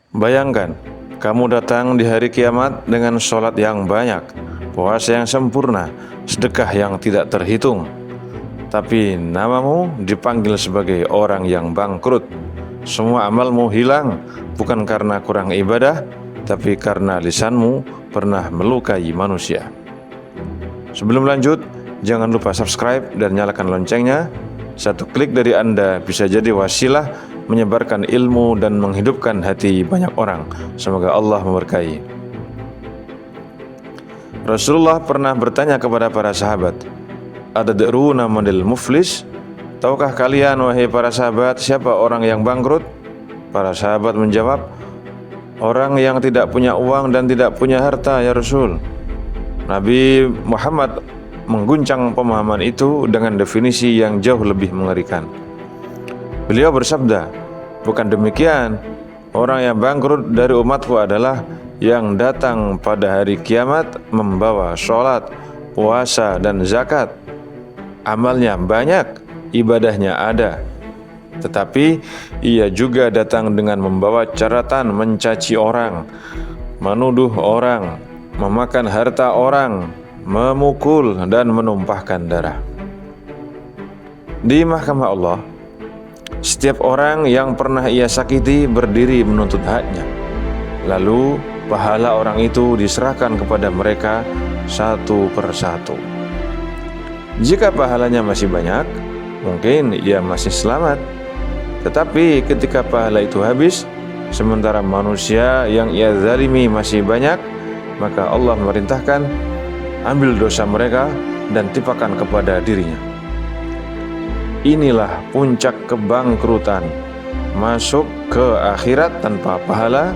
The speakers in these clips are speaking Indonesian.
Bayangkan, kamu datang di hari kiamat dengan sholat yang banyak, puasa yang sempurna, sedekah yang tidak terhitung. Tapi namamu dipanggil sebagai orang yang bangkrut. Semua amalmu hilang, bukan karena kurang ibadah, tapi karena lisanmu pernah melukai manusia. Sebelum lanjut, jangan lupa subscribe dan nyalakan loncengnya. Satu klik dari Anda bisa jadi wasilah menyebarkan ilmu dan menghidupkan hati banyak orang. Semoga Allah memberkahi. Rasulullah pernah bertanya kepada para sahabat, "Atadruna manil muflis?" Tahukah kalian, wahai para sahabat, siapa orang yang bangkrut? Para sahabat menjawab, orang yang tidak punya uang dan tidak punya harta, ya Rasul. Nabi Muhammad mengguncang pemahaman itu dengan definisi yang jauh lebih mengerikan. Beliau bersabda, bukan demikian, orang yang bangkrut dari umatku adalah yang datang pada hari kiamat membawa sholat, puasa, dan zakat. Amalnya banyak, ibadahnya ada, tetapi ia juga datang dengan membawa caratan mencaci orang, menuduh orang, memakan harta orang, memukul dan menumpahkan darah. Di mahkamah Allah, setiap orang yang pernah ia sakiti berdiri menuntut haknya. Lalu pahala orang itu diserahkan kepada mereka satu persatu. Jika pahalanya masih banyak, mungkin ia masih selamat. Tetapi ketika pahala itu habis, sementara manusia yang ia zalimi masih banyak, maka Allah memerintahkan, ambil dosa mereka dan timpakan kepada dirinya. Inilah puncak kebangkrutan, masuk ke akhirat tanpa pahala,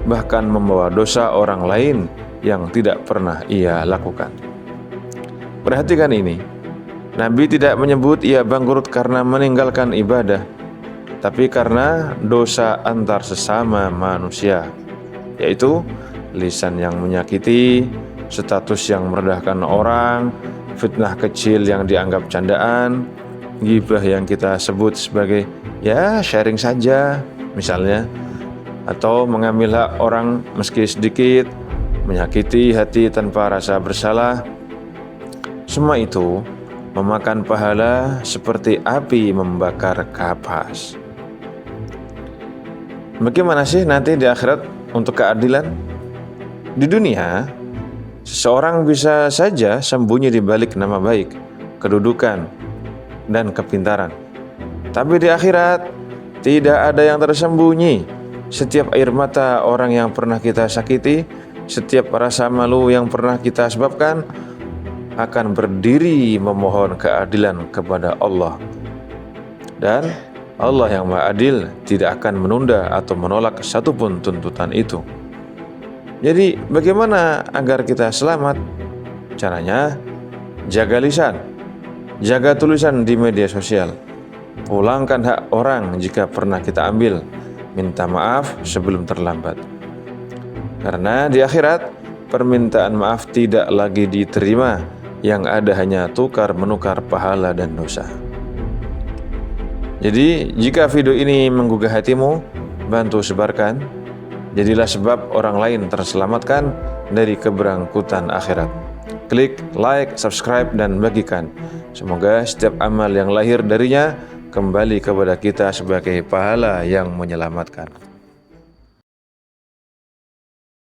bahkan membawa dosa orang lain yang tidak pernah ia lakukan. Perhatikan ini, Nabi tidak menyebut ia bangkrut karena meninggalkan ibadah, tapi karena dosa antar sesama manusia, yaitu lisan yang menyakiti, status yang merendahkan orang, fitnah kecil yang dianggap candaan, ghibah yang kita sebut sebagai ya sharing saja misalnya, atau mengambil hak orang meski sedikit, menyakiti hati tanpa rasa bersalah. Semua itu memakan pahala seperti api membakar kapas. Bagaimana sih nanti di akhirat untuk keadilan? Di dunia, seseorang bisa saja sembunyi di balik nama baik, kedudukan, dan kepintaran. Tapi di akhirat, tidak ada yang tersembunyi. Setiap air mata orang yang pernah kita sakiti, setiap rasa malu yang pernah kita sebabkan, akan berdiri memohon keadilan kepada Allah. Dan Allah yang Maha Adil tidak akan menunda atau menolak satupun tuntutan itu. Jadi bagaimana agar kita selamat? Caranya, jaga lisan, jaga tulisan di media sosial, pulangkan hak orang jika pernah kita ambil, minta maaf sebelum terlambat. Karena di akhirat, permintaan maaf tidak lagi diterima, yang ada hanya tukar-menukar pahala dan dosa. Jadi jika video ini menggugah hatimu, bantu sebarkan. Jadilah sebab orang lain terselamatkan dari keberangkutan akhirat. Klik, like, subscribe, dan bagikan. Semoga setiap amal yang lahir darinya kembali kepada kita sebagai pahala yang menyelamatkan.